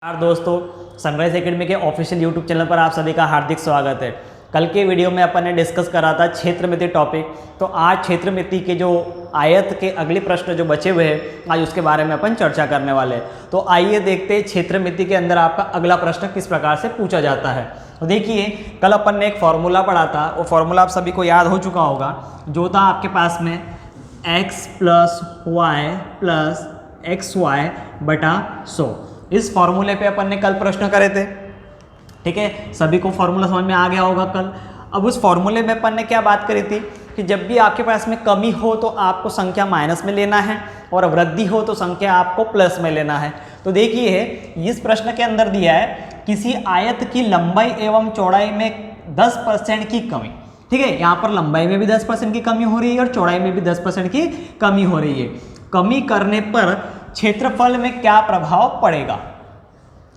नमस्कार दोस्तों, sunrise academy के ऑफिशियल यूट्यूब चैनल पर आप सभी का हार्दिक स्वागत है। कल के वीडियो में अपन ने डिस्कस करा था क्षेत्रमिति टॉपिक। तो आज क्षेत्रमिति के जो आयत के अगले प्रश्न जो बचे हुए हैं आज उसके बारे में अपन चर्चा करने वाले हैं। तो आइए देखते हैं क्षेत्रमिति के अंदर आपका अगला प्रश्न किस प्रकार से पूछा जाता है। तो देखिए, कल अपन ने एक फॉर्मूला पढ़ा था, वो फॉर्मूला आप सभी को याद हो चुका होगा, जो था आपके पास में x plus y plus x y बटा 100। इस फॉर्मूले पे अपन ने कल प्रश्न करे थे। ठीक है, सभी को फॉर्मूला समझ में आ गया होगा कल। अब उस फॉर्मूले में अपन ने क्या बात करी थी कि जब भी आपके पास में कमी हो तो आपको संख्या माइनस में लेना है और वृद्धि हो तो संख्या आपको प्लस में लेना है। तो देखिए, इस प्रश्न के अंदर दिया है किसी आयत की लंबाई एवं चौड़ाई में 10% की कमी। ठीक है, यहाँ पर लंबाई में भी 10% की कमी हो रही है और चौड़ाई में भी 10% की कमी हो रही है। कमी करने पर क्षेत्रफल में क्या प्रभाव पड़ेगा।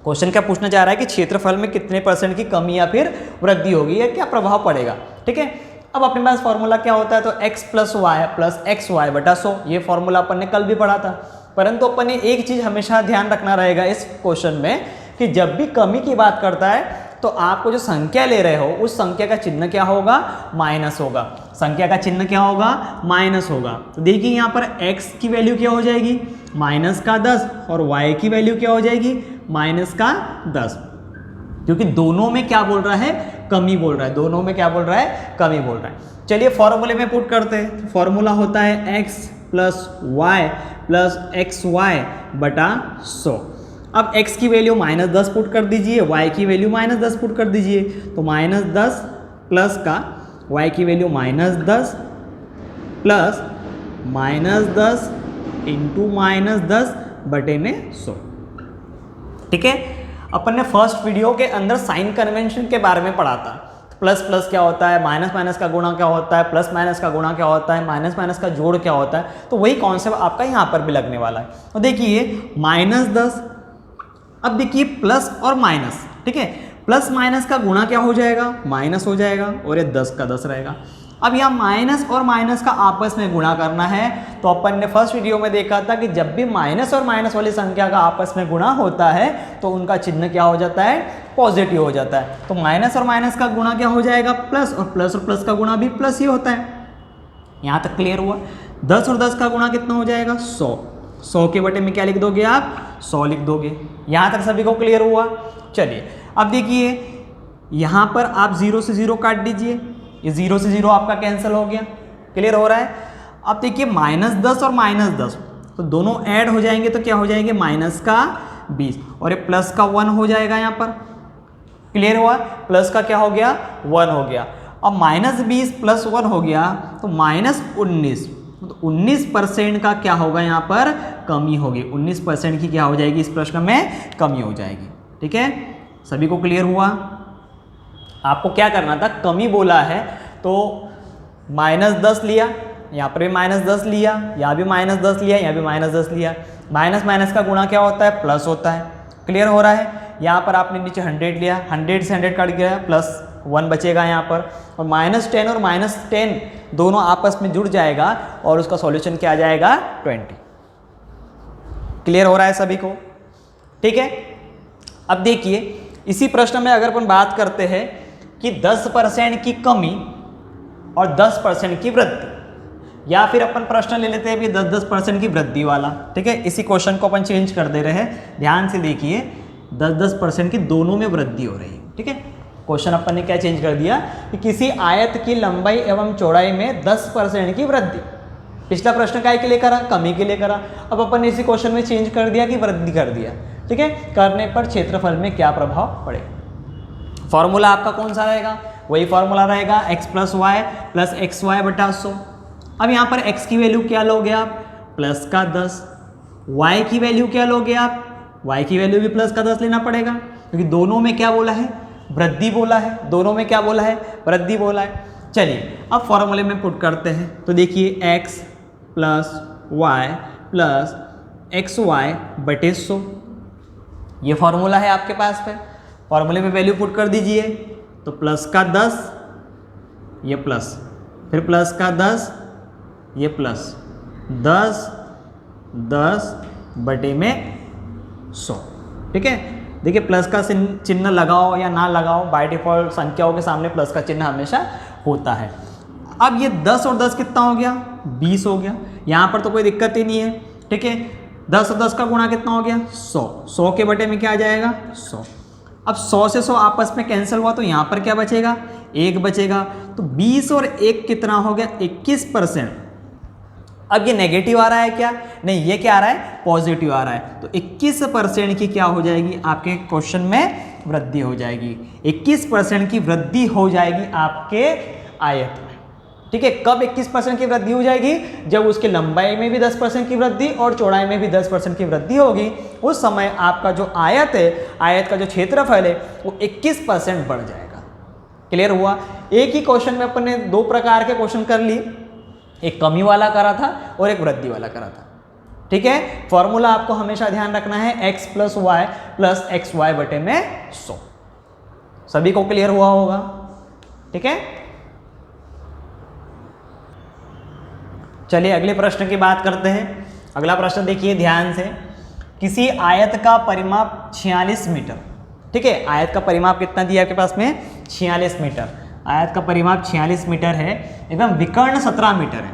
क्वेश्चन क्या पूछना चाह रहा है कि क्षेत्रफल में कितने परसेंट की कमी या फिर वृद्धि होगी या क्या प्रभाव पड़ेगा। ठीक है, अब अपने पास फॉर्मूला क्या होता है, तो x plus y plus x y बटा 100। ये फॉर्मूला अपन ने कल भी पढ़ा था। परंतु अपन ने एक चीज हमेशा ध्यान रखना रहेगा इस क्वेश्चन में कि जब भी कमी की बात करता है तो आपको जो संख्या ले रहे हो उस संख्या का चिन्ह क्या होगा, माइनस होगा। संख्या का चिन्ह क्या होगा, माइनस होगा। तो देखिए, यहाँ पर x की वैल्यू क्या हो जाएगी, माइनस का 10, और y की वैल्यू क्या हो जाएगी, माइनस का 10। क्योंकि दोनों में क्या बोल रहा है, कमी बोल रहा है। दोनों में क्या बोल रहा है, कमी बोल रहा है। चलिए फॉर्मूले में पुट करते हैं। फॉर्मूला होता है x plus y plus x y बटा 100। अब x की वैल्यू माइनस 10 पुट कर दीजिए, y की वैल्यू माइनस 10 पुट कर दीजिए। तो माइनस 10 प्लस का y की value minus 10 plus minus 10 into minus 10 बटे में 100। ठीक है, अपन ने फर्स्ट वीडियो के अंदर साइन कन्वेंशन के बारे में पढ़ा था। प्लस प्लस क्या होता है, माइनस माइनस का गुणा क्या होता है, प्लस माइनस का गुणा क्या होता है, माइनस माइनस का जोड़ क्या होता है। तो वही कॉन्सेप्ट आपका यहाँ पर भी लगने वाला है। तो देखिए, माइनस 10, अब देखिए प्लस और माइनस। ठीक है, प्लस माइनस का गुणा क्या हो जाएगा, माइनस हो जाएगा, और ये 10 का 10 रहेगा। अब यहाँ माइनस और माइनस का आपस में गुणा करना है। तो अपन ने फर्स्ट वीडियो में देखा था कि जब भी माइनस और माइनस वाली संख्या का आपस में गुणा होता है तो उनका चिन्ह क्या हो जाता है, पॉजिटिव हो जाता है। तो माइनस और माइनस का गुणा क्या हो जाएगा, प्लस, और प्लस का गुणा भी प्लस ही होता है। यहाँ तक क्लियर हुआ। 10 और 10 का गुणा कितना हो जाएगा, 100। 100 के बटे में क्या लिख दोगे आप, 100 लिख दोगे। यहाँ तक सभी को क्लियर हुआ। चलिए अब देखिए, यहाँ पर आप 0 से 0 काट दीजिए। ये 0 से 0 आपका कैंसिल हो गया। क्लियर हो रहा है। अब देखिए, माइनस 10 और माइनस 10 तो दोनों ऐड हो जाएंगे तो क्या हो जाएंगे, माइनस का 20, और ये प्लस का 1 हो जाएगा यहाँ पर। क्लियर हुआ, प्लस का क्या हो गया, 1 हो गया। अब माइनस 20 प्लस 1 हो गया तो माइनस 19। तो 19% का क्या होगा, यहाँ पर कमी होगी। 19% की क्या हो जाएगी, इस प्रश्न में कमी हो जाएगी। ठीक है, सभी को क्लियर हुआ। आपको क्या करना था, कमी बोला है तो माइनस 10 लिया, यहाँ पर भी माइनस 10 लिया, यहाँ भी माइनस 10 लिया, यहाँ भी माइनस 10 लिया। माइनस माइनस का गुणा क्या होता है, प्लस होता है। क्लियर हो रहा है। यहाँ पर आपने नीचे 100 लिया, 100 से 100 कट गया, प्लस 1 बचेगा यहाँ पर, और -10 और -10 दोनों आपस में जुड़ जाएगा और उसका सॉल्यूशन क्या आ जाएगा, 20। क्लियर हो रहा है सभी को। ठीक है, अब देखिए, इसी प्रश्न में अगर अपन बात करते हैं कि 10% की कमी और 10% की वृद्धि, या फिर अपन प्रश्न ले लेते हैं भी 10% की वृद्धि वाला। ठीक है, इसी क्वेश्चन को अपन चेंज कर दे रहे हैं। ध्यान से देखिए, 10% की दोनों में वृद्धि हो रही है। ठीक है, क्वेश्चन अपन ने क्या चेंज कर दिया कि किसी आयत की लंबाई एवं चौड़ाई में 10% की वृद्धि। पिछला प्रश्न काय के लिए करा, कमी के लिए करा। अब अपन ने इसी क्वेश्चन में चेंज कर दिया कि वृद्धि कर दिया। ठीक है, करने पर क्षेत्रफल में क्या प्रभाव पड़ेगा। फॉर्मूला आपका कौन सा रहेगा, वही फॉर्मूला रहेगा x plus y plus x y बटा 100। अब यहाँ पर x की वैल्यू क्या लोगे आप, प्लस का 10। y की वैल्यू क्या लोगे आप, y की वैल्यू भी प्लस का 10 लेना पड़ेगा, क्योंकि दोनों में क्या बोला है, वृद्धि बोला है। दोनों में क्या बोला है, वृद्धि बोला है। चलिए अब फॉर्मूले में पुट करते हैं। तो देखिए, x plus y plus x y बटे 100, ये फॉर्मूला है आपके पास पे। फॉर्मूले में वैल्यू पुट कर दीजिए। तो प्लस का 10, ये प्लस, फिर प्लस का 10, ये प्लस, 10 10 बटे में 100। ठीक है, देखिए प्लस का चिन्ह लगाओ या ना लगाओ, बाय डिफॉल्ट संख्याओं के सामने प्लस का चिन्ह हमेशा होता है। अब ये 10 और 10 कितना हो गया, 20 हो गया। यहाँ पर तो कोई दिक्कत ही नहीं है, ठीक है। 10 और 10 का गुणा कितना हो गया, 100। 100 के बटे में क्या आ जाएगा, 100। अब 100 से 100 आपस में कैंसिल हुआ तो यहाँ पर क्या बचेगा, 1 बचेगा। तो 20 और 1 कितना हो गया, 21%। अब ये नेगेटिव आ रहा है क्या, नहीं, ये क्या आ रहा है, पॉजिटिव आ रहा है। तो 21% की क्या हो जाएगी, आपके क्वेश्चन में वृद्धि हो जाएगी। 21% की वृद्धि हो जाएगी आपके आयत में, ठीक है। कब 21% की वृद्धि हो जाएगी, जब उसकी लंबाई में भी 10% की वृद्धि और चौड़ाई में भी 10% की वृद्धि होगी, उस समय आपका जो आयत है, आयत का जो क्षेत्रफल है वो 21% बढ़ जाएगा। क्लियर हुआ। एक ही क्वेश्चन में अपन ने 2 प्रकार के क्वेश्चन कर लिए, एक कमी वाला करा था और एक वृद्धि वाला करा था, ठीक है। फॉर्मूला आपको हमेशा ध्यान रखना है, x + y + xy बटे में 100। सभी को क्लियर हुआ होगा, ठीक है। चलिए अगले प्रश्न की बात करते हैं। अगला प्रश्न देखिए ध्यान से। किसी आयत का परिमाप 46 मीटर, ठीक है। आयत का परिमाप कितना दिया आपके पास में, 46 मीटर। आयत का परिमाप 46 मीटर है एवं विकर्ण 17 मीटर है।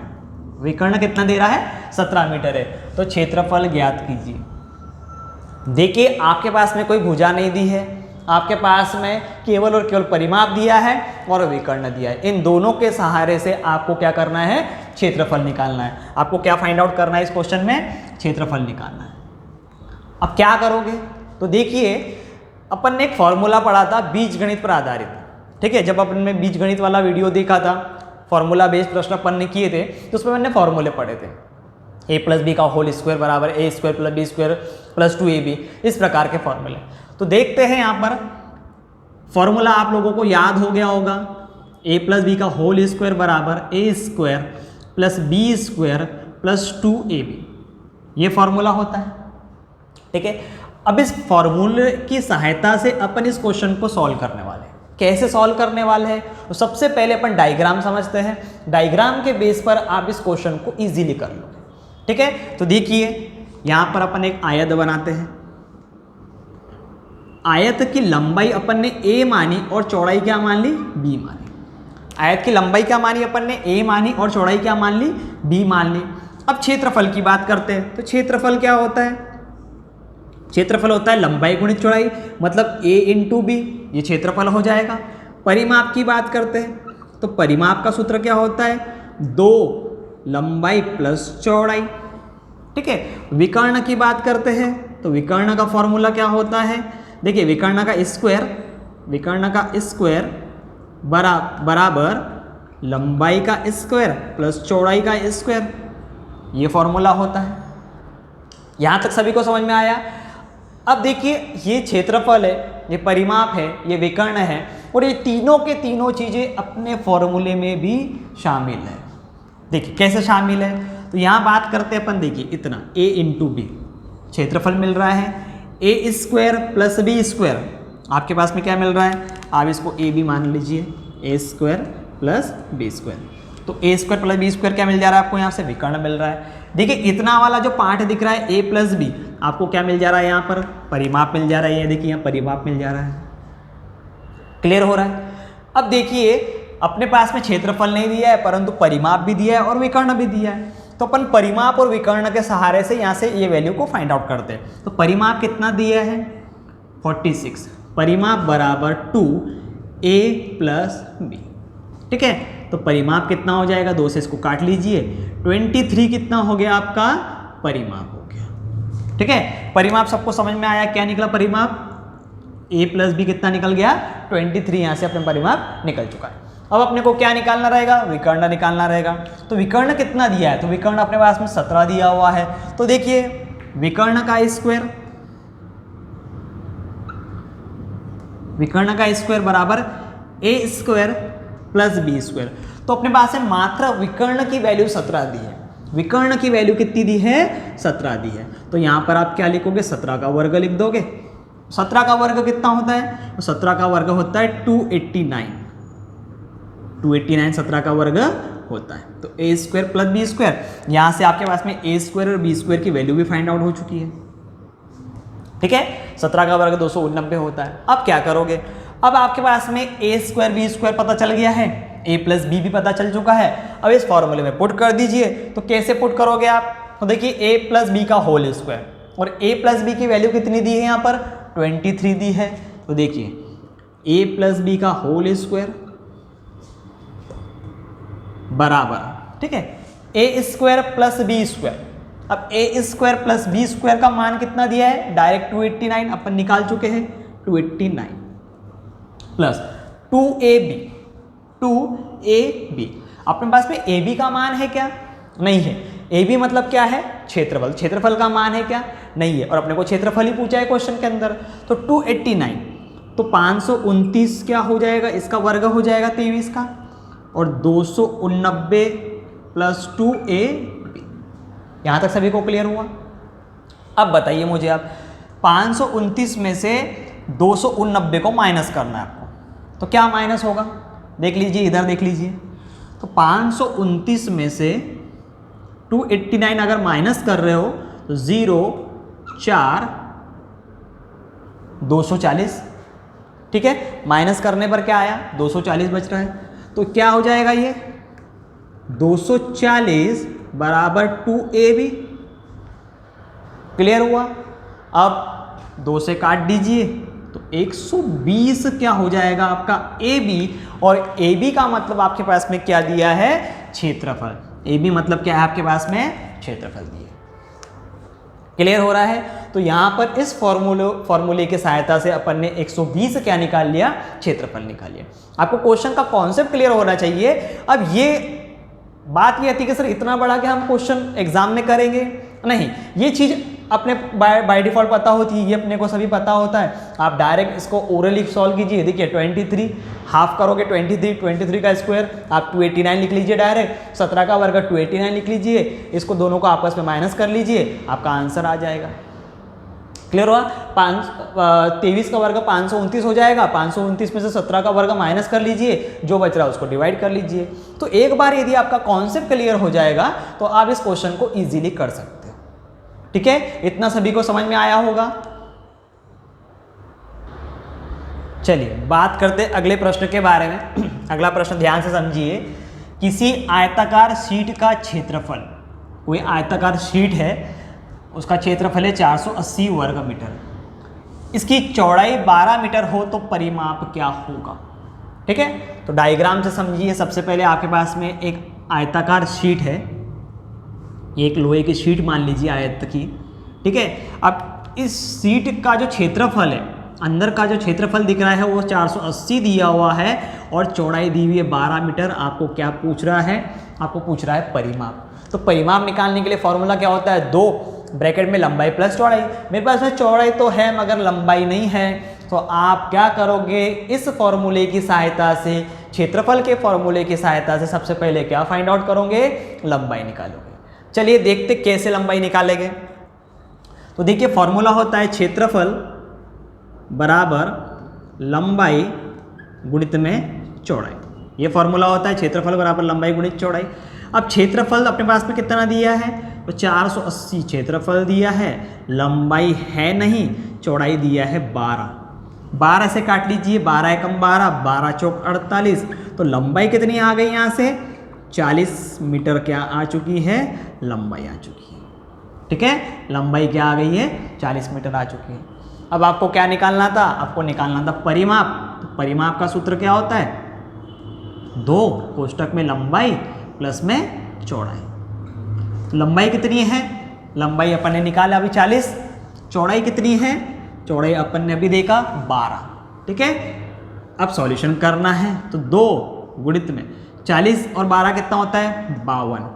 विकर्ण कितना दे रहा है, 17 मीटर है। तो क्षेत्रफल ज्ञात कीजिए। देखिए आपके पास में कोई भुजा नहीं दी है, आपके पास में केवल और केवल परिमाप दिया है और विकर्ण दिया है। इन दोनों के सहारे से आपको क्या करना है, क्षेत्रफल निकालना है। आपको क्या फाइंड आउट करना है इस क्वेश्चन में, क्षेत्रफल निकालना है। अब क्या करोगे, तो देखिए अपन ने एक फॉर्मूला पढ़ा था बीजगणित पर आधारित, ठीक है। जब अपन ने बीजगणित वाला वीडियो देखा था, फॉर्मूला बेस्ड प्रश्न अपन ने किए थे, तो उसमें मैंने फॉर्मूले पढ़े थे। a + b का होल स्क्वायर बराबर a² + b² + 2ab, इस प्रकार के फॉर्मूले। तो देखते हैं यहाँ पर फॉर्मूला आप लोगों को याद हो गया होगा, a + b का होल स्क्वायर बराबर a² + b² + 2ab, ये फॉर्मूला होता है, ठीक है। अब इस फॉर्मूले की सहायता से अपन इस क्वेश्चन को सॉल्व करने वाले हैं। कैसे सॉल्व करने वाले हैं, तो सबसे पहले अपन डायग्राम समझते हैं। डायग्राम के बेस पर आप इस क्वेश्चन को इजीली कर लोगे, ठीक है। तो देखिए यहाँ पर अपन एक आयत बनाते हैं। आयत की लंबाई अपन ने a मानी और चौड़ाई क्या मान ली, b मानी। आयत की लंबाई क्या मानी अपन ने, a मानी और चौड़ाई क्या मान ली, b मान ली। अब क्षेत्रफल की बात करते हैं। तो क्षेत्रफल क्या होता है, क्षेत्रफल होता है लंबाई गुणित चौड़ाई, मतलब a × b, ये क्षेत्रफल हो जाएगा। परिमाप की बात करते हैं, तो परिमाप का सूत्र क्या होता है, 2 लंबाई + चौड़ाई, ठीक है। विकर्ण की बात करते हैं, तो विकर्ण का फॉर्मूला क्या होता है, देखिए विकर्ण का स्क्वायर बराबर लंबाई का स्क्वायर + चौड़ाई का स्क्वायर, ये फॉर्मूला होता है। यहाँ तक सभी को समझ में आया। अब देखिए ये क्षेत्रफल है, ये परिमाप है, ये विकर्ण है, और ये तीनों के तीनों चीज़ें अपने फॉर्मूले में भी शामिल है। देखिए कैसे शामिल है, तो यहाँ बात करते हैं अपन, देखिए इतना a × b क्षेत्रफल मिल रहा है, a² + b², आपके पास में क्या मिल रहा है, आप इसको a b मान लीजिए, a² + b²। तो a² + b² क्या मिल जा रहा है आपको, यहाँ से विकर्ण मिल रहा है। देखिए इतना वाला जो पार्ट दिख रहा है a + b, आपको क्या मिल जा रहा है, यहाँ पर परिमाप मिल जा रहा है। ये देखिए यहाँ परिमाप मिल जा रहा है, क्लियर हो रहा है। अब देखिए अपने पास में क्षेत्रफल नहीं दिया है, परंतु परिमाप भी दिया है और विकर्ण भी दिया है। तो अपन परिमाप और विकर्ण के सहारे से यहाँ से ये वैल्यू को फाइंड आउट करते हैं। तो परिमाप कितना दिया है, 46, परिमाप बराबर 2a + b, ठीक है। तो परिमाप कितना हो जाएगा, 2 से इसको काट लीजिए, 23 कितना हो गया आपका परिमाप हो गया, ठीक है। परिमाप सबको समझ में आया, क्या निकला परिमाप, a + b कितना निकल गया, 23। यहाँ से अपना परिमाप निकल चुका है। अब अपने को क्या निकालना रहेगा, विकर्ण निकालना रहेगा। तो विकर्ण कितना दिया है, तो विकर्ण अपने पास में 17 दिया हुआ है। तो देखिए विकर्ण का स्क्वायर बराबर a² + b²। तो अपने पास में मात्र विकर्ण की वैल्यू 17 दी है। विकर्ण की वैल्यू कितनी दी है, 17 दी है। तो यहाँ पर आप क्या लिखोगे, 17 का वर्ग लिख दोगे। 17 का वर्ग कितना होता है, तो 17 का वर्ग होता है 289। 289 17 का वर्ग होता है। तो a² + b², यहाँ से आपके पास में a² और b² की वैल्यू भी फाइंड आउट हो चुकी है, ठीक है, 17 का वर्ग 289 होता है। अब क्या करोगे, अब आपके पास में a स्क्वायर बी स्क्वायर पता चल गया है, a प्लस बी भी पता चल चुका है। अब इस फॉर्मूले में पुट कर दीजिए। तो कैसे पुट करोगे आप, तो देखिए a प्लस बी का होल स्क्वायर, और a प्लस बी की वैल्यू कितनी दी है यहाँ पर 23 दी है। तो देखिए a प्लस बी का होल स्क्वायर बराबर, ठीक है, a square plus b square. अब a square plus b square का मान कितना दिया है, डायरेक्ट 289 अपन निकाल चुके हैं, 289 प्लस 2ab अपने पास में ab का मान है क्या, नहीं है। ab मतलब क्या है, क्षेत्रफल, क्षेत्रफल का मान है क्या, नहीं है, और अपने को क्षेत्रफल ही पूछा है क्वेश्चन के अंदर। तो 289 तो 529 क्या हो जाएगा, इसका वर्ग हो जाएगा 23 का, और 289 प्लस 2ab। यहाँ तक सभी को क्लियर हुआ। अब बताइए मुझे, आप 529 में से 289 को माइनस करना है आपको, तो क्या माइनस होगा, देख लीजिए, इधर देख लीजिए। तो 529 में से 289 अगर माइनस कर रहे हो तो 0 4 240, ठीक है, माइनस करने पर क्या आया, 240 बच रहा है। तो क्या हो जाएगा ये 240 बराबर 2ab। क्लियर हुआ। अब 2 से काट दीजिए तो 120 क्या हो जाएगा आपका ab, और ab का मतलब आपके पास में क्या दिया है, क्षेत्रफल। ab मतलब क्या है आपके पास में, क्षेत्रफल दिया। क्लियर हो रहा है। तो यहां पर इस फॉर्मूले की सहायता से अपन ने 120 क्या निकाल लिया, क्षेत्रफल निकाल लिया। आपको क्वेश्चन का कॉन्सेप्ट क्लियर होना चाहिए। अब ये बात ये आती है कि सर इतना बड़ा कि हम क्वेश्चन एग्जाम में करेंगे, नहीं, ये चीज़ अपने बाय डिफॉल्ट पता होती है, ये अपने को सभी पता होता है। आप डायरेक्ट इसको ओरली सॉल्व कीजिए। देखिए 23 हाफ करोगे 23 का स्क्वायर आप 289 लिख लीजिए, डायरेक्ट 17 का वर्ग 289 लिख लीजिए, इसको दोनों को आपस में माइनस कर लीजिए, आपका आंसर आ जाएगा। क्लियर हुआ। 23 का वर्ग 529 हो जाएगा, 529 में से 17 का वर्ग माइनस कर लीजिए, जो बच रहा है उसको डिवाइड कर लीजिए। तो एक बार यदि आपका कॉन्सेप्ट क्लियर हो जाएगा तो आप इस क्वेश्चन को इजीली कर सकते हो। ठीक है, इतना सभी को समझ में आया होगा। चलिए बात करते हैं अगले प्रश्न के बारे में। अगला प्रश्न ध्यान से समझिए। किसी आयताकार शीट का क्षेत्रफल, कोई आयताकार शीट है, उसका क्षेत्रफल है 480 वर्ग मीटर, इसकी चौड़ाई 12 मीटर हो तो परिमाप क्या होगा। ठीक है, तो डायग्राम से समझिए। सबसे पहले आपके पास में एक आयताकार शीट है, एक लोहे की शीट मान लीजिए आयत की। ठीक है, अब इस शीट का जो क्षेत्रफल है, अंदर का जो क्षेत्रफल दिख रहा है वो 480 दिया हुआ है और चौड़ाई दी हुई है 12 मीटर। आपको क्या पूछ रहा है, आपको पूछ रहा है परिमाप। तो परिमाप निकालने के लिए फॉर्मूला क्या होता है, 2 ब्रैकेट में लंबाई प्लस चौड़ाई। मेरे पास में चौड़ाई तो है मगर लंबाई नहीं है, तो आप क्या करोगे, इस फॉर्मूले की सहायता से, क्षेत्रफल के फॉर्मूले की सहायता से सबसे पहले क्या फाइंड आउट करोगे, लंबाई निकालोगे। चलिए देखते कैसे लंबाई निकालेंगे। तो देखिए फॉर्मूला होता है क्षेत्रफल बराबर लंबाई गुणित में चौड़ाई। ये फॉर्मूला होता है क्षेत्रफल बराबर लंबाई गुणित चौड़ाई। अब क्षेत्रफल अपने पास में कितना दिया है, तो 480 क्षेत्रफल दिया है, लंबाई है नहीं, चौड़ाई दिया है 12 से काट लीजिए, 12 एकम 12, 12 चौक 48, तो लंबाई कितनी आ गई यहाँ से, 40 मीटर क्या आ चुकी है, लंबाई आ चुकी है। ठीक है, लंबाई क्या आ गई है, 40 मीटर आ चुकी है। अब आपको क्या निकालना था, आपको निकालना था परिमाप। तो परिमाप का सूत्र क्या होता है, 2 कोष्टक में लंबाई प्लस में चौड़ाई। तो लंबाई कितनी है, लंबाई अपन ने निकाला अभी 40, चौड़ाई कितनी है, चौड़ाई अपन ने अभी देखा 12। ठीक है, अब सॉल्यूशन करना है तो 2 गुणित में 40 और 12 कितना होता है, 52,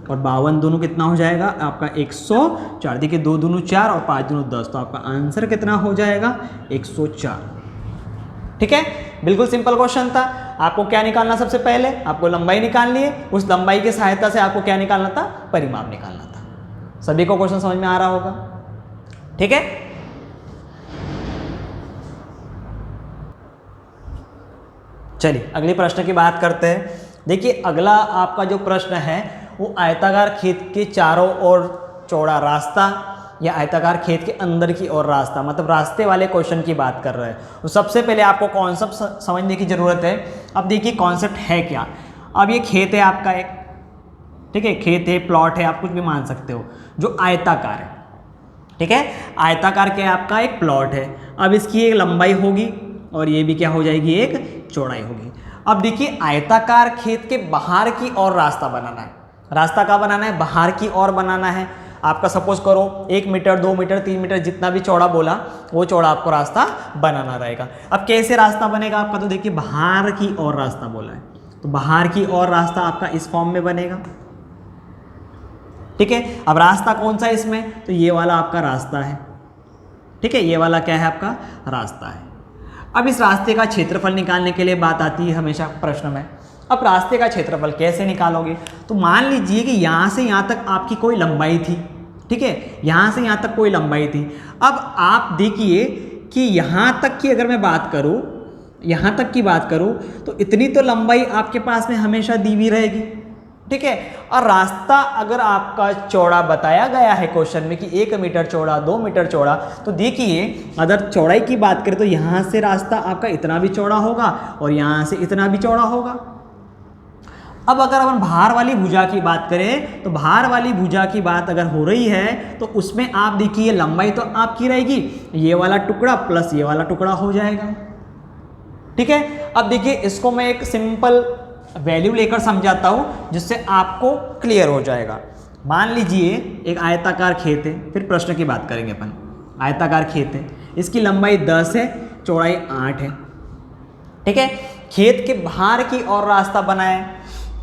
और 52 दोनों कितना हो जाएगा आपका 104। देखिए 2 दूनों 4 और 5 दूनों 10, तो आपका आंसर कितना हो जाएगा 104। ठीक है, बिल्कुल सिंपल क्वेश्चन था। आपको क्या निकालना, सबसे पहले आपको लंबाई निकालनी है, उस लंबाई की सहायता से आपको क्या निकालना था, परिमाप निकालना था। सभी को क्वेश्चन समझ में आ रहा होगा। ठीक है, चलिए अगले प्रश्न की बात करते हैं। देखिए अगला आपका जो प्रश्न है वो आयताकार खेत के चारों ओर चौड़ा रास्ता या आयताकार खेत के अंदर की ओर रास्ता, मतलब रास्ते वाले क्वेश्चन की बात कर रहे हैं। तो सबसे पहले आपको कॉन्सेप्ट समझने की ज़रूरत है। अब देखिए कॉन्सेप्ट है क्या। अब ये खेत है आपका एक, ठीक है, खेत है, प्लॉट है, आप कुछ भी मान सकते हो, जो आयताकार है, ठीक है। आयताकार क्या है आपका, एक प्लॉट है। अब इसकी एक लंबाई होगी और ये भी क्या हो जाएगी, एक चौड़ाई होगी। अब देखिए आयताकार खेत के बाहर की ओर रास्ता बनाना है। रास्ता कहाँ बनाना है, बाहर की ओर बनाना है। आपका सपोज करो 1 मीटर 2 मीटर 3 मीटर जितना भी चौड़ा बोला वो चौड़ा आपको रास्ता बनाना रहेगा। अब कैसे रास्ता बनेगा आपका, तो देखिए बाहर की ओर रास्ता बोला है, तो बाहर की ओर रास्ता आपका इस फॉर्म में बनेगा, ठीक है। अब रास्ता कौन सा है इसमें, तो ये वाला आपका रास्ता है, ठीक है, ये वाला क्या है आपका रास्ता है। अब इस रास्ते का क्षेत्रफल निकालने के लिए बात आती है हमेशा प्रश्न में। अब रास्ते का क्षेत्रफल कैसे निकालोगे, तो मान लीजिए कि यहाँ से यहाँ तक आपकी कोई लंबाई थी, ठीक है, यहाँ से यहाँ तक कोई लंबाई थी। अब आप देखिए कि यहाँ तक की अगर मैं बात करूँ, यहाँ तक की बात करूँ, तो इतनी तो लंबाई आपके पास में हमेशा दी हुई रहेगी, ठीक है। और रास्ता अगर आपका चौड़ा बताया गया है क्वेश्चन में कि 1 मीटर चौड़ा 2 मीटर चौड़ा, तो देखिए अगर चौड़ाई की बात करें तो यहाँ से रास्ता आपका इतना भी चौड़ा होगा और यहाँ से इतना भी चौड़ा होगा। अब अगर अपन भार वाली भुजा की बात करें, तो भार वाली भुजा की बात अगर हो रही है तो उसमें आप देखिए लंबाई तो आपकी रहेगी, ये वाला टुकड़ा प्लस ये वाला टुकड़ा हो जाएगा, ठीक है। अब देखिए इसको मैं एक सिंपल वैल्यू लेकर समझाता हूं जिससे आपको क्लियर हो जाएगा। मान लीजिए एक आयताकार खेत है, फिर प्रश्न की बात करेंगे अपन। आयताकार खेत है, इसकी लंबाई 10 है, चौड़ाई 8 है, ठीक है। खेत के बाहर की ओर रास्ता बनाया,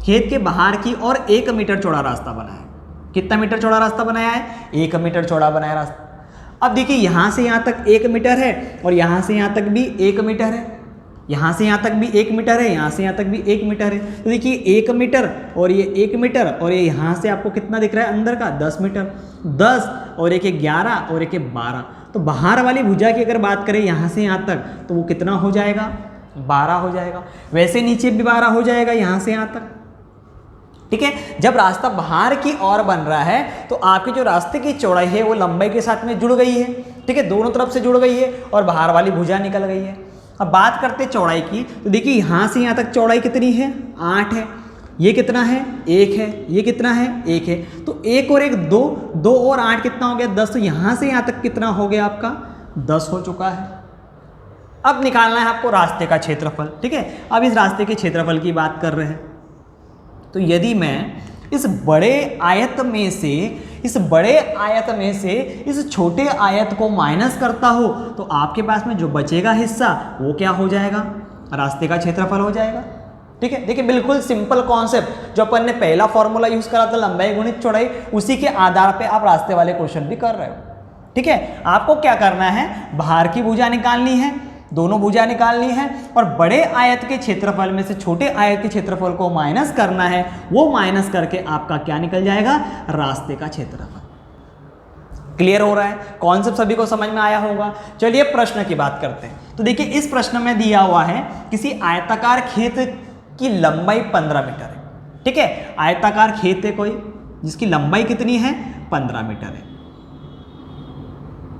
खेत के बाहर की ओर 1 मीटर चौड़ा रास्ता बनाया। कितना मीटर चौड़ा रास्ता बनाया है, 1 मीटर चौड़ा बनाया रास्ता। अब देखिए यहाँ से यहाँ तक 1 मीटर है और यहाँ से यहाँ तक भी 1 मीटर है, यहाँ से यहाँ तक भी 1 मीटर है, यहाँ से यहाँ तक भी 1 मीटर है। तो देखिए 1 मीटर और ये 1 मीटर और ये यहाँ से आपको कितना दिख रहा है अंदर का 10 मीटर, 10 और एक 11 और एक 12। तो बाहर वाली भुजा की अगर बात करें यहाँ से यहाँ तक तो वो कितना हो जाएगा, 12 हो जाएगा। वैसे नीचे भी 12 हो जाएगा यहाँ से यहाँ तक, ठीक है। जब रास्ता बाहर की ओर बन रहा है तो आपकी जो रास्ते की चौड़ाई है वो लंबाई के साथ में जुड़ गई है, ठीक है, दोनों तरफ से जुड़ गई है और बाहर वाली भुजा निकल गई है। अब बात करते हैं चौड़ाई की, तो देखिए यहाँ से यहाँ तक चौड़ाई कितनी है, 8 है, ये कितना है, 1 है, ये कितना है, 1 है। तो 1 और 1 2, 2 और 8 कितना हो गया, 10। तो यहाँ से यहाँ तक कितना हो गया आपका, 10 हो चुका है। अब निकालना है आपको रास्ते का क्षेत्रफल, ठीक है। अब इस रास्ते के क्षेत्रफल की बात कर रहे हैं, तो यदि मैं इस बड़े आयत में से इस छोटे आयत को माइनस करता हो तो आपके पास में जो बचेगा हिस्सा वो क्या हो जाएगा, रास्ते का क्षेत्रफल हो जाएगा, ठीक है। देखिए बिल्कुल सिंपल कॉन्सेप्ट, जो अपन ने पहला फॉर्मूला यूज करा था लंबाई गुणित चौड़ाई, उसी के आधार पे आप रास्ते वाले क्वेश्चन भी कर रहे हो, ठीक है। आपको क्या करना है, बाहर की भुजा निकालनी है, दोनों भुजा निकालनी है और बड़े आयत के क्षेत्रफल में से छोटे आयत के क्षेत्रफल को माइनस करना है। वो माइनस करके आपका क्या निकल जाएगा, रास्ते का क्षेत्रफल। क्लियर हो रहा है, कॉन्सेप्ट सभी को समझ में आया होगा। चलिए प्रश्न की बात करते हैं। तो देखिए इस प्रश्न में दिया हुआ है किसी आयताकार खेत की लंबाई 15 मीटर है, ठीक है। आयताकार खेत है कोई जिसकी लंबाई कितनी है, 15 मीटर है।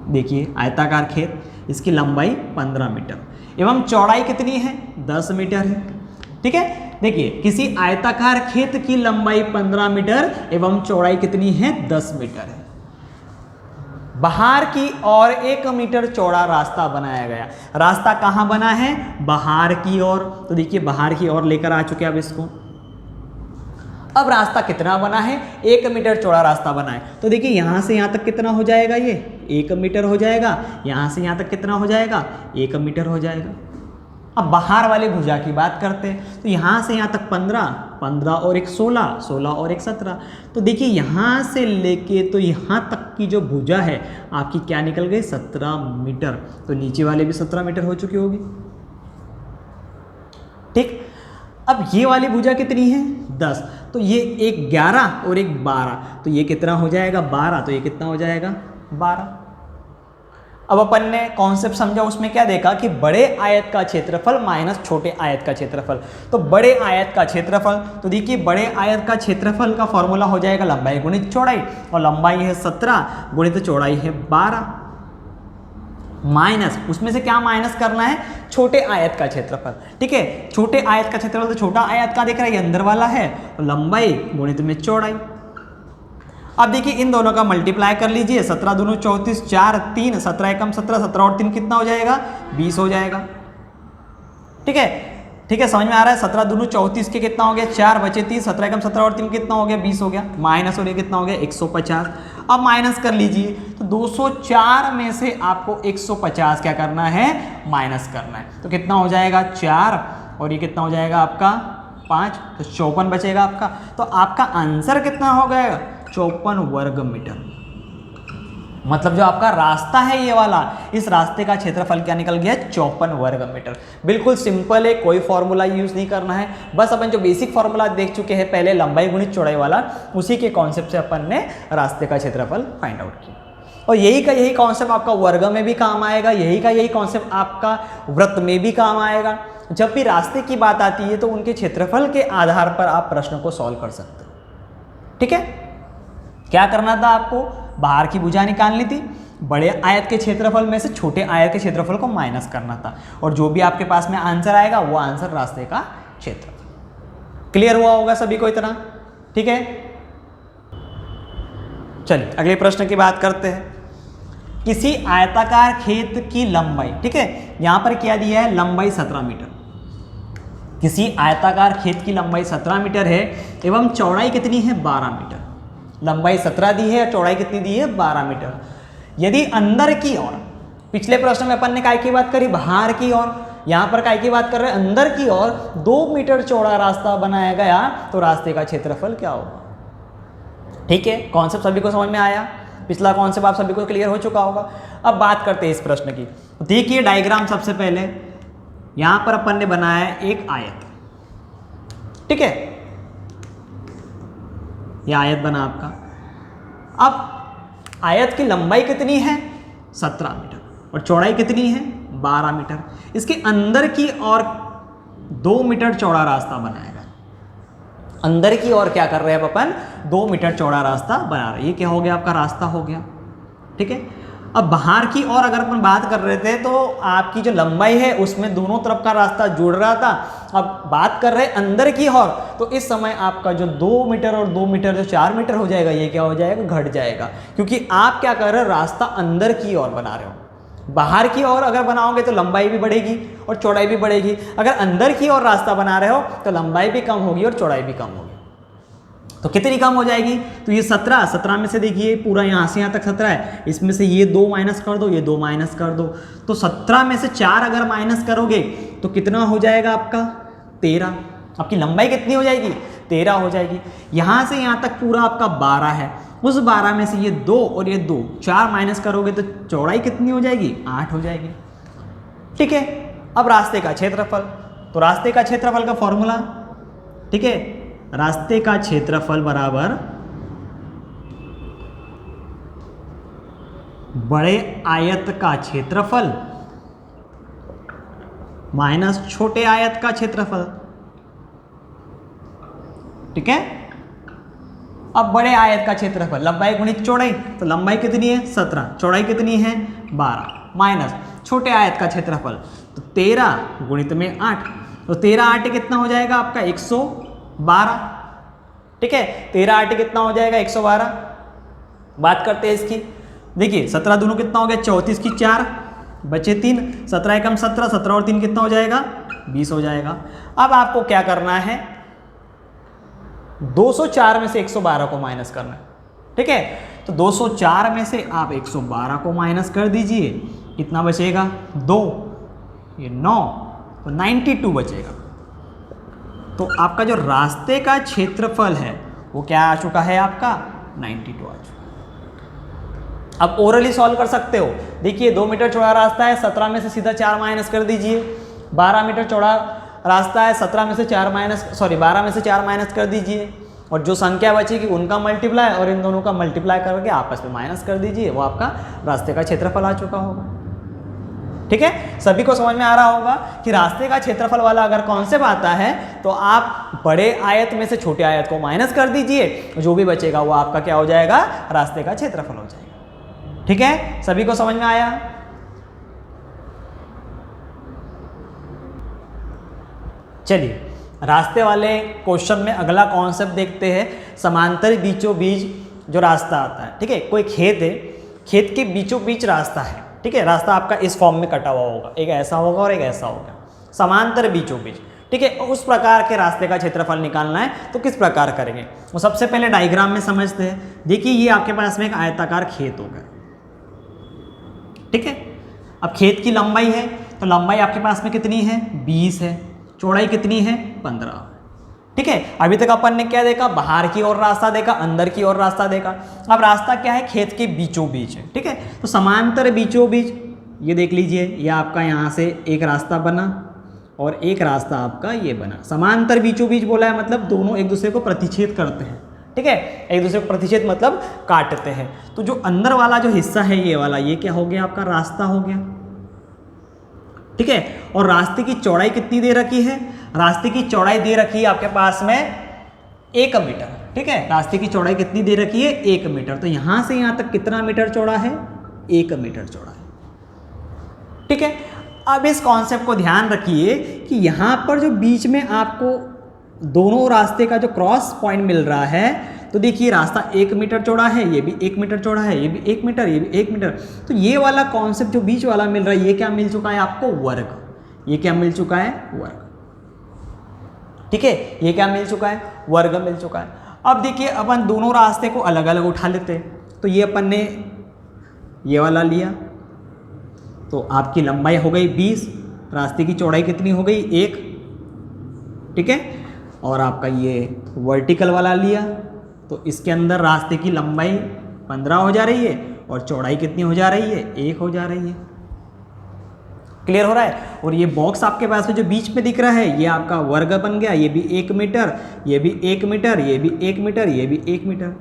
देखिए आयताकार खेत, इसकी लंबाई 15 मीटर एवं चौड़ाई कितनी है, 10 मीटर है, ठीक है। देखिए किसी आयताकार खेत की लंबाई 15 मीटर एवं चौड़ाई कितनी है, 10 मीटर है। बाहर की ओर 1 मीटर चौड़ा रास्ता बनाया गया। रास्ता कहाँ बना है, बाहर की ओर। तो देखिए बाहर की ओर लेकर आ चुके अब इसको। अब रास्ता कितना बना है, 1 मीटर चौड़ा रास्ता बना है। तो देखिए यहाँ से यहाँ तक कितना हो जाएगा, ये 1 मीटर हो जाएगा। यहाँ से यहाँ तक कितना हो जाएगा, 1 मीटर हो जाएगा। अब बाहर वाले भुजा की बात करते हैं, तो यहाँ से यहाँ तक 15, 15 और एक 16, 16 और एक 17। तो देखिए यहाँ से लेके तो यहाँ तक की जो भुजा है आपकी क्या निकल गई, 17 मीटर। तो नीचे वाले भी 17 मीटर हो चुकी होगी, ठीक। अब ये वाली भुजा कितनी है, 10। तो ये एक 11 और एक 12, तो ये कितना हो जाएगा, 12। तो ये कितना हो जाएगा, 12। अब अपन ने कॉन्सेप्ट समझा, उसमें क्या देखा कि बड़े आयत का क्षेत्रफल माइनस छोटे आयत का क्षेत्रफल। तो बड़े आयत का क्षेत्रफल, तो देखिए बड़े आयत का क्षेत्रफल का फॉर्मूला हो जाएगा लंबाई गुणित चौड़ाई, और लंबाई है 17 गुणित चौड़ाई है 12, माइनस उसमें से क्या माइनस करना है, छोटे आयत का क्षेत्रफल। ठीक है, छोटे आयत का क्षेत्रफल तो छोटा आयत का दिख रहा है, ये अंदर वाला है, तो लंबाई गुणित में चौड़ाई। अब देखिए इन दोनों का मल्टीप्लाई कर लीजिए, 17 दूनी 34, 4 3, 17 एकम 17, 17 और 3 कितना हो जाएगा, 20 हो जाएगा। ठीक है, ठीक है, समझ में आ रहा है। 17 दूनी 34 के कितना हो गया, 4 बचे 30, 17 एकम 17 और 3 कितना हो गया, 20 हो गया। माइनस हो गया, कितना हो गया, 150। अब माइनस कर लीजिए, तो 204 में से आपको 150 क्या करना है, माइनस करना है। तो कितना हो जाएगा 4, और ये कितना हो जाएगा आपका 5, तो 54 बचेगा आपका। तो आपका आंसर कितना हो गया, 54 वर्ग मीटर। मतलब जो आपका रास्ता है ये वाला, इस रास्ते का क्षेत्रफल क्या निकल गया, 54 वर्ग मीटर। बिल्कुल सिंपल है, कोई फॉर्मूला यूज नहीं करना है, बस अपन जो बेसिक फॉर्मूला देख चुके हैं पहले लंबाई गुणित चौड़ाई वाला, उसी के कॉन्सेप्ट से अपन ने रास्ते का क्षेत्रफल फाइंड आउट किया। और यही का यही कॉन्सेप्ट आपका वर्ग में भी काम आएगा, यही का यही कॉन्सेप्ट आपका वृत्त में भी काम आएगा। जब भी रास्ते की बात आती है तो उनके क्षेत्रफल के आधार पर आप प्रश्न को सॉल्व कर सकते हो। ठीक है, क्या करना था आपको, बाहर की भुजा निकालनी थी, बड़े आयत के क्षेत्रफल में से छोटे आयत के क्षेत्रफल को माइनस करना था, और जो भी आपके पास में आंसर आएगा वो आंसर रास्ते का क्षेत्रफल। क्लियर हुआ होगा सभी को इतना। ठीक है, चलिए अगले प्रश्न की बात करते हैं। किसी आयताकार खेत की लंबाई, ठीक है, यहां पर क्या दिया है, लंबाई 17 मीटर। किसी आयताकार खेत की लंबाई 17 मीटर है एवं चौड़ाई कितनी है, 12 मीटर। लंबाई 17 दी है और चौड़ाई कितनी दी है, 12 मीटर। यदि अंदर की ओर, पिछले प्रश्न में अपन ने काय की बात करी, बाहर की ओर, यहां पर काय की बात कर रहे हैं, अंदर की ओर 2 मीटर चौड़ा रास्ता बनाया गया तो रास्ते का क्षेत्रफल क्या होगा। ठीक है, कॉन्सेप्ट सभी को समझ में आया, पिछला कॉन्सेप्ट आप सभी को क्लियर हो चुका होगा। अब बात करते हैं इस प्रश्न की। देखिए डायग्राम, सबसे पहले यहां पर अपन ने बनाया है एक आयत। ठीक है, यह आयत बना आपका। अब आयत की लंबाई कितनी है, 17 मीटर, और चौड़ाई कितनी है, 12 मीटर। इसके अंदर की ओर 2 मीटर चौड़ा रास्ता बनाएगा। अंदर की ओर क्या कर रहे हैं अपन, 2 मीटर चौड़ा रास्ता बना रहे हैं। ये क्या हो गया, आपका रास्ता हो गया। ठीक है, अब बाहर की ओर अगर अपन बात कर रहे थे तो आपकी जो लंबाई है उसमें दोनों तरफ का रास्ता जुड़ रहा था। अब बात कर रहे हैं अंदर की ओर, तो इस समय आपका जो 2 मीटर और 2 मीटर जो 4 मीटर हो जाएगा, ये क्या हो जाएगा, घट जाएगा, क्योंकि आप क्या कर रहे हो, रास्ता अंदर की ओर बना रहे हो। बाहर की ओर अगर बनाओगे तो लंबाई भी बढ़ेगी और चौड़ाई भी बढ़ेगी। अगर अंदर की ओर रास्ता बना रहे हो तो लंबाई भी कम होगी और चौड़ाई भी कम होगी। तो कितनी कम हो जाएगी, तो ये 17 में से देखिए पूरा यहाँ से यहाँ तक 17 है, इसमें से ये 2 माइनस कर दो, ये 2 माइनस कर दो, तो 17 में से 4 अगर माइनस करोगे तो कितना हो जाएगा आपका, 13। आपकी लंबाई कितनी हो जाएगी, 13 हो जाएगी। यहाँ से यहाँ तक पूरा आपका 12 है, उस 12 में से ये 2 और ये 2, 4 माइनस करोगे तो चौड़ाई कितनी हो जाएगी, 8 हो जाएगी। ठीक है, अब रास्ते का क्षेत्रफल, तो रास्ते का क्षेत्रफल का फॉर्मूला, ठीक है, रास्ते का क्षेत्रफल बराबर बड़े आयत का क्षेत्रफल माइनस छोटे आयत का क्षेत्रफल। ठीक है, अब बड़े आयत का क्षेत्रफल लंबाई गुणित चौड़ाई, तो लंबाई कितनी है, 17, चौड़ाई कितनी है, 12, माइनस छोटे आयत का क्षेत्रफल, तो 13 गुणित में 8, तो 13 8 कितना हो जाएगा आपका, 112। ठीक है, 13 8 कितना हो जाएगा, 112। बात करते हैं इसकी, देखिए 17 दोनों कितना हो गया, 34 की 4 बचे 3, 17 एकम 17, 17 और 3 कितना हो जाएगा, 20 हो जाएगा। अब आपको क्या करना है, 204 में से 112 को माइनस करना है। ठीक है, तो 204 में से आप 112 को माइनस कर दीजिए, कितना बचेगा, 2, ये 9, तो 92 बचेगा। तो आपका जो रास्ते का क्षेत्रफल है वो क्या आ चुका है, आपका 92 आ चुका। अब ओरली सॉल्व कर सकते हो। देखिए 2 मीटर चौड़ा रास्ता है, 17 में से सीधा 4 माइनस कर दीजिए। 12 मीटर चौड़ा रास्ता है, 17 में से 4 माइनस, सॉरी 12 में से 4 माइनस कर दीजिए, और जो संख्या बचेगी उनका मल्टीप्लाई और इन दोनों का मल्टीप्लाई करके आपस में माइनस कर दीजिए, वो आपका रास्ते का क्षेत्रफल आ चुका होगा। ठीक है, सभी को समझ में आ रहा होगा कि रास्ते का क्षेत्रफल वाला अगर कॉन्सेप्ट आता है तो आप बड़े आयत में से छोटे आयत को माइनस कर दीजिए, जो भी बचेगा वो आपका क्या हो जाएगा, रास्ते का क्षेत्रफल हो जाएगा। ठीक है, सभी को समझ में आया। चलिए रास्ते वाले क्वेश्चन में अगला कॉन्सेप्ट देखते हैं, समांतर बीचों बीच जो रास्ता आता है। ठीक है, कोई खेत है, खेत के बीचों बीच रास्ता है। ठीक है, रास्ता आपका इस फॉर्म में कटा हुआ होगा, एक ऐसा होगा और एक ऐसा होगा, समांतर बीचों बीच। ठीक है, उस प्रकार के रास्ते का क्षेत्रफल निकालना है तो किस प्रकार करेंगे, वो सबसे पहले डायग्राम में समझते हैं। देखिए ये आपके पास में एक आयताकार खेत होगा। ठीक है, अब खेत की लंबाई है तो लंबाई आपके पास में कितनी है, 20 है, चौड़ाई कितनी है, 15। ठीक है, अभी तक अपन ने क्या देखा, बाहर की ओर रास्ता देखा, अंदर की ओर रास्ता देखा। अब रास्ता क्या है, खेत के बीचों बीच है। ठीक है, तो समांतर बीचों बीच ये देख लीजिए, ये आपका यहाँ से एक रास्ता बना और एक रास्ता आपका ये बना। समांतर बीचों बीच बोला है मतलब दोनों एक दूसरे को प्रतिच्छेद करते हैं। ठीक है, एक दूसरे को प्रतिच्छेद मतलब काटते हैं। तो जो अंदर वाला जो हिस्सा है ये वाला, ये क्या हो गया, आपका रास्ता हो गया। ठीक है, और रास्ते की चौड़ाई कितनी दे रखी है, रास्ते की चौड़ाई दे रखी है आपके पास में 1 मीटर। ठीक है, रास्ते की चौड़ाई कितनी दे रखी है, 1 मीटर। तो यहां से यहां तक कितना मीटर चौड़ा है, 1 मीटर चौड़ा है। ठीक है, अब इस कॉन्सेप्ट को ध्यान रखिए कि यहां पर जो बीच में आपको दोनों रास्ते का जो क्रॉस पॉइंट मिल रहा है, तो देखिए रास्ता 1 मीटर चौड़ा है, ये भी 1 मीटर चौड़ा है, ये भी 1 मीटर, ये भी 1 मीटर। तो ये वाला कॉन्सेप्ट जो बीच वाला मिल रहा है, ये क्या मिल चुका है आपको, वर्ग। ये क्या मिल चुका है, वर्ग। ठीक है, ये क्या मिल चुका है, वर्ग मिल चुका है। अब देखिए अपन दोनों रास्ते को अलग अलग उठा लेते हैं। तो ये अपन ने ये वाला लिया तो आपकी लंबाई हो गई 20, रास्ते की चौड़ाई कितनी हो गई, 1। ठीक है, और आपका ये वर्टिकल वाला लिया तो इसके अंदर रास्ते की लंबाई 15 हो जा रही है और चौड़ाई कितनी हो जा रही है, 1 हो जा रही है। क्लियर हो रहा है। और ये बॉक्स आपके पास में जो बीच में दिख रहा है, ये आपका वर्ग बन गया। ये भी 1 मीटर, ये भी 1 मीटर, ये भी 1 मीटर, ये भी 1 मीटर।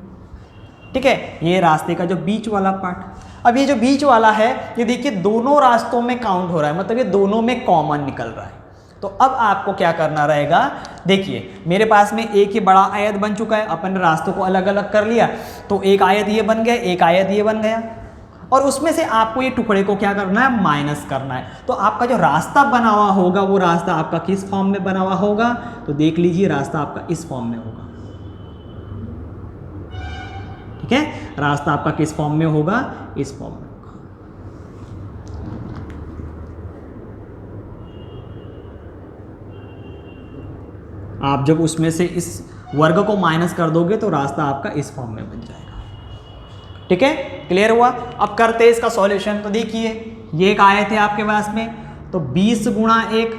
ठीक है, ये रास्ते का जो बीच वाला पार्ट। अब ये जो बीच वाला है, ये देखिए दोनों रास्तों में काउंट हो रहा है, मतलब ये दोनों में कॉमन निकल रहा है। तो अब आपको क्या करना रहेगा, देखिए मेरे पास में एक ही बड़ा आयत बन चुका है, अपन ने रास्तों को अलग अलग कर लिया। तो एक आयत ये बन गया, एक आयत ये बन गया, और उसमें से आपको ये टुकड़े को क्या करना है, माइनस करना है। तो आपका जो रास्ता बना हुआ होगा, वो रास्ता आपका किस फॉर्म में बना हुआ होगा, तो देख लीजिए रास्ता आपका इस फॉर्म में होगा। ठीक है, रास्ता आपका किस फॉर्म में होगा, इस फॉर्म में। आप जब उसमें से इस वर्ग को माइनस कर दोगे तो रास्ता आपका इस फॉर्म में बन जाएगा। ठीक है, क्लियर हुआ। अब करते हैं इसका सॉल्यूशन। तो देखिए ये एक आयत है आपके पास में, तो 20 गुणा 1,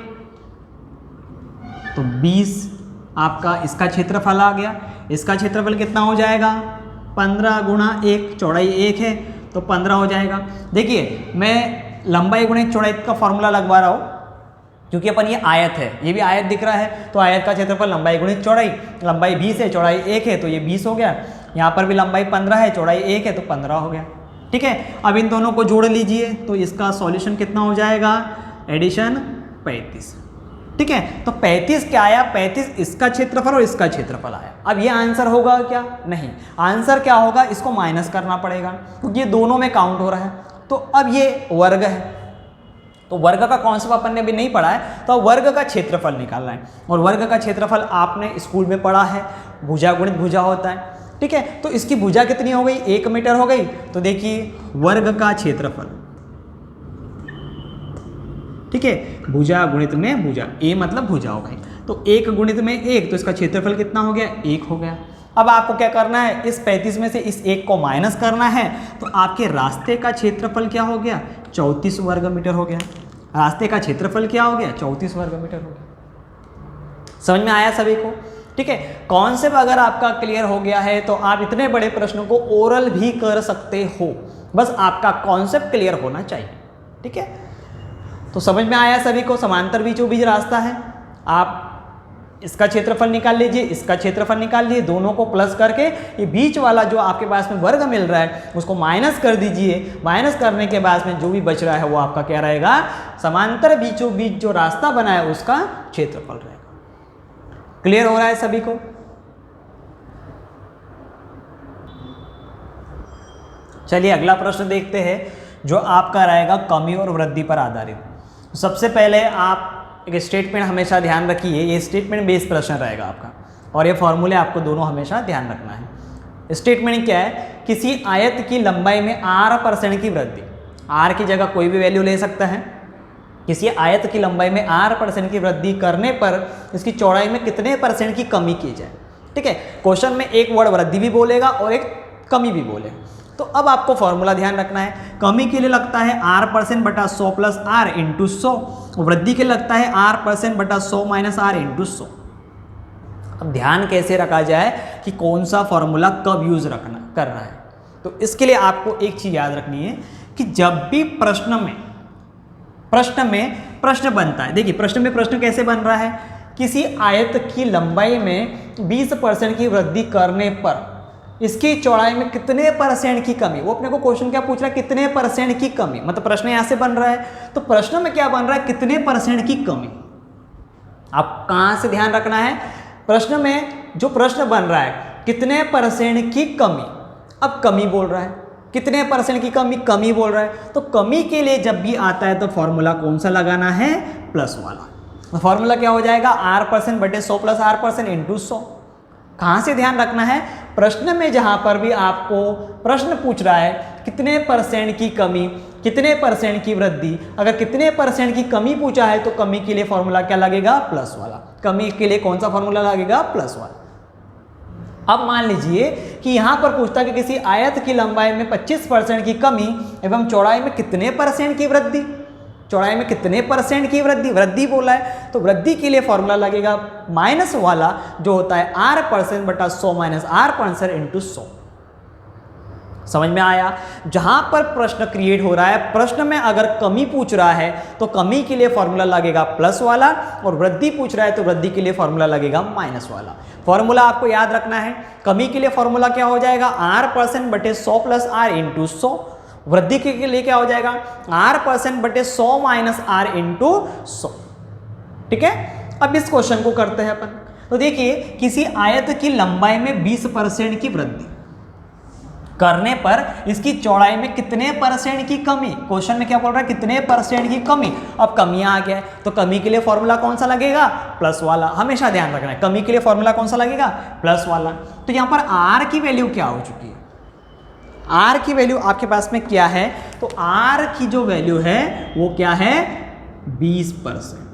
तो 20 आपका इसका क्षेत्रफल आ गया। इसका क्षेत्रफल कितना हो जाएगा, 15 गुणा 1, चौड़ाई 1 है तो 15 हो जाएगा। देखिए मैं लंबाई गुणित चौड़ाई का फॉर्मूला लगवा रहा हूँ, क्योंकि अपन ये आयत है, ये भी आयत दिख रहा है, तो आयत का क्षेत्रफल लंबाई गुणित चौड़ाई, लंबाई 20 है, चौड़ाई 1 है, तो ये 20 हो गया। यहाँ पर भी लंबाई 15 है, चौड़ाई 1 है, तो 15 हो गया। ठीक है, अब इन दोनों को जोड़ लीजिए तो इसका सॉल्यूशन कितना हो जाएगा, एडिशन 35। ठीक है, तो 35 क्या आया, 35 इसका क्षेत्रफल और इसका क्षेत्रफल आया। अब ये आंसर होगा क्या, नहीं, आंसर क्या होगा, इसको माइनस करना पड़ेगा क्योंकि ये दोनों में काउंट हो रहा है। तो अब ये वर्ग है, तो वर्ग का कॉन्सेप्ट अपन ने भी नहीं पढ़ा है, तो वर्ग का क्षेत्रफल निकालना है। और वर्ग का क्षेत्रफल आपने स्कूल में पढ़ा है, भुजा गुणित भुजा होता है। ठीक है, तो इसकी भुजा कितनी हो गई, 1 मीटर हो गई। तो देखिए वर्ग का क्षेत्रफल, ठीक है, भुजा गुणित में भुजा, ए मतलब भुजा हो गई, तो 1 गुणित में 1, तो इसका क्षेत्रफल कितना हो गया, 1 हो गया। अब आपको क्या करना है, इस 35 में से इस 1 को माइनस करना है, तो आपके रास्ते का क्षेत्रफल क्या हो गया, 34 वर्ग मीटर हो गया। रास्ते का क्षेत्रफल क्या हो गया, 34 वर्ग मीटर हो गया। समझ में आया सभी को। ठीक है, कॉन्सेप्ट अगर आपका क्लियर हो गया है तो आप इतने बड़े प्रश्नों को ओरल भी कर सकते हो, बस आपका कॉन्सेप्ट क्लियर होना चाहिए। ठीक है, तो समझ में आया सभी को। समांतर बीचों बीच रास्ता है, आप इसका क्षेत्रफल निकाल लीजिए, इसका क्षेत्रफल निकाल लीजिए, दोनों को प्लस करके ये बीच वाला जो आपके पास में वर्ग मिल रहा है उसको माइनस कर दीजिए। माइनस करने के बाद में जो भी बच रहा है वो आपका क्या रहेगा, समांतर बीचों बीच जो रास्ता बना है उसका क्षेत्रफल रहेगा। क्लियर हो रहा है सभी को? चलिए अगला प्रश्न देखते हैं जो आपका रहेगा कमी और वृद्धि पर आधारित। सबसे पहले आप एक स्टेटमेंट हमेशा ध्यान रखिए, ये स्टेटमेंट बेस्ड प्रश्न रहेगा आपका और ये फॉर्मूले आपको दोनों हमेशा ध्यान रखना है। स्टेटमेंट क्या है, किसी आयत की लंबाई में r% की वृद्धि, r की जगह कोई भी वैल्यू ले सकता है। किसी आयत की लंबाई में r% की वृद्धि करने पर इसकी चौड़ाई में कितने % की कमी की जाए। ठीक है, क्वेश्चन में एक वर्ड वृद्धि भी बोलेगा और एक कमी भी बोलेगा। तो अब आपको फॉर्मूला ध्यान रखना है। कमी के लिए लगता है r% बटा 100 प्लस r इंटू 100, वृद्धि के लिए लगता है r% बटा 100 माइनस r इंटू 100। अब ध्यान कैसे रखा जाए कि कौन सा फॉर्मूला कब यूज करना है, तो इसके लिए आपको एक चीज याद रखनी है कि जब भी प्रश्न में प्रश्न बनता है, देखिए प्रश्न में प्रश्न कैसे बन रहा है, किसी आयत की लंबाई में 20% की वृद्धि करने पर इसकी चौड़ाई में कितने % की कमी, वो अपने को क्वेश्चन क्या पूछ रहा है, कितने % की कमी, मतलब प्रश्न यहां से बन रहा है तो प्रश्न में क्या बन रहा है, कितने % की कमी। आप कहां से ध्यान रखना है, प्रश्न में जो प्रश्न बन रहा है कितने % की कमी, अब कमी बोल रहा है, कितने % की कमी, कमी बोल रहा है, तो कमी के लिए जब भी आता है तो फॉर्मूला कौन सा लगाना है, प्लस वाला। तो फॉर्मूला क्या हो जाएगा, r% बटे 100 प्लस r% इंटू 100। कहाँ से ध्यान रखना है, प्रश्न में जहाँ पर भी आपको प्रश्न पूछ रहा है कितने % की कमी, कितने % की वृद्धि, अगर कितने % की कमी पूछा है तो कमी के लिए फॉर्मूला क्या लगेगा, प्लस वाला। कमी के लिए कौन सा फॉर्मूला लगेगा, प्लस वाला। अब मान लीजिए कि यहाँ पर पूछता है कि किसी आयत की लंबाई में 25% की कमी एवं चौड़ाई में कितने % की वृद्धि, चौड़ाई में कितने % की वृद्धि, वृद्धि बोला है तो वृद्धि के लिए फॉर्मूला लगेगा माइनस वाला जो होता है r% बटा 100 माइनस r% इंटू 100। समझ में आया? जहां पर प्रश्न क्रिएट हो रहा है, प्रश्न में अगर कमी पूछ रहा है तो कमी के लिए फॉर्मूला लगेगा प्लस वाला, और वृद्धि पूछ रहा है तो वृद्धि के लिए फॉर्मूला लगेगा माइनस वाला। फॉर्मूला आपको याद रखना है, कमी के लिए फॉर्मूला क्या हो जाएगा, r% बटे 100 प्लस r इंटू 100, वृद्धि के लिए क्या हो जाएगा, r% बटे 100 माइनस r इंटू 100। ठीक है, अब इस क्वेश्चन को करते हैं अपन। तो देखिए किसी आयत की लंबाई में 20% की वृद्धि करने पर इसकी चौड़ाई में कितने % की कमी, क्वेश्चन में क्या बोल रहा है, कितने % की कमी। अब कमी आ गया है तो कमी के लिए फॉर्मूला कौन सा लगेगा, प्लस वाला। हमेशा ध्यान रखना है, कमी के लिए फॉर्मूला कौन सा लगेगा, प्लस वाला। तो यहाँ पर r की वैल्यू क्या हो चुकी है, r की वैल्यू आपके पास में क्या है, तो r की जो वैल्यू है वो क्या है, 20%।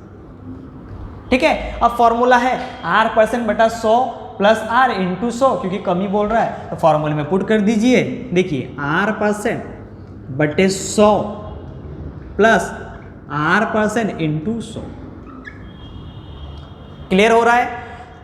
ठीक है, अब फॉर्मूला है r% बटा 100 प्लस r इंटू 100, क्योंकि कमी बोल रहा है तो फॉर्मूले में पुट कर दीजिए। देखिए r% बटे 100 प्लस r% इंटू 100। क्लियर हो रहा है?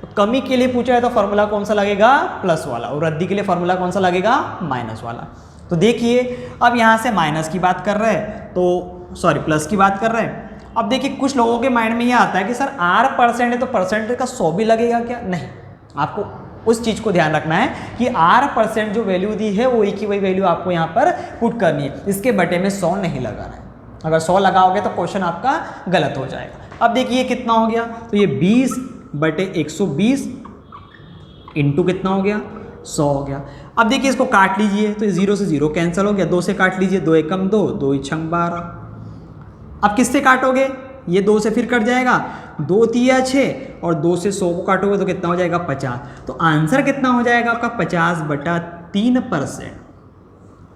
तो कमी के लिए पूछा है तो फॉर्मूला कौन सा लगेगा, प्लस वाला, और वृद्धि के लिए फॉर्मूला कौन सा लगेगा, माइनस वाला। तो देखिए अब यहाँ से माइनस की बात कर रहे हैं तो सॉरी प्लस की बात कर रहे हैं। अब देखिए कुछ लोगों के माइंड में ये आता है कि सर r% है तो परसेंट का 100 भी लगेगा क्या, नहीं। आपको उस चीज़ को ध्यान रखना है कि r% जो वैल्यू दी है वही की वही वैल्यू आपको यहाँ पर पुट करनी है, इसके बटे में 100 नहीं लगाना है। अगर 100 लगाओगे तो क्वेश्चन आपका गलत हो जाएगा। अब देखिए कितना हो गया, तो ये 20 बटे 120 इंटू कितना हो गया, 100 हो गया। अब देखिए इसको काट लीजिए तो 0 से 0 कैंसिल हो गया, 2 से काट लीजिए, 2 एकम 2, 2 छंग 12। अब किससे काटोगे, ये 2 से फिर कट जाएगा, 2 तिया 6 और 2 से 100 को काटोगे तो कितना हो जाएगा, 50। तो आंसर कितना हो जाएगा आपका, 50 बटा 3%।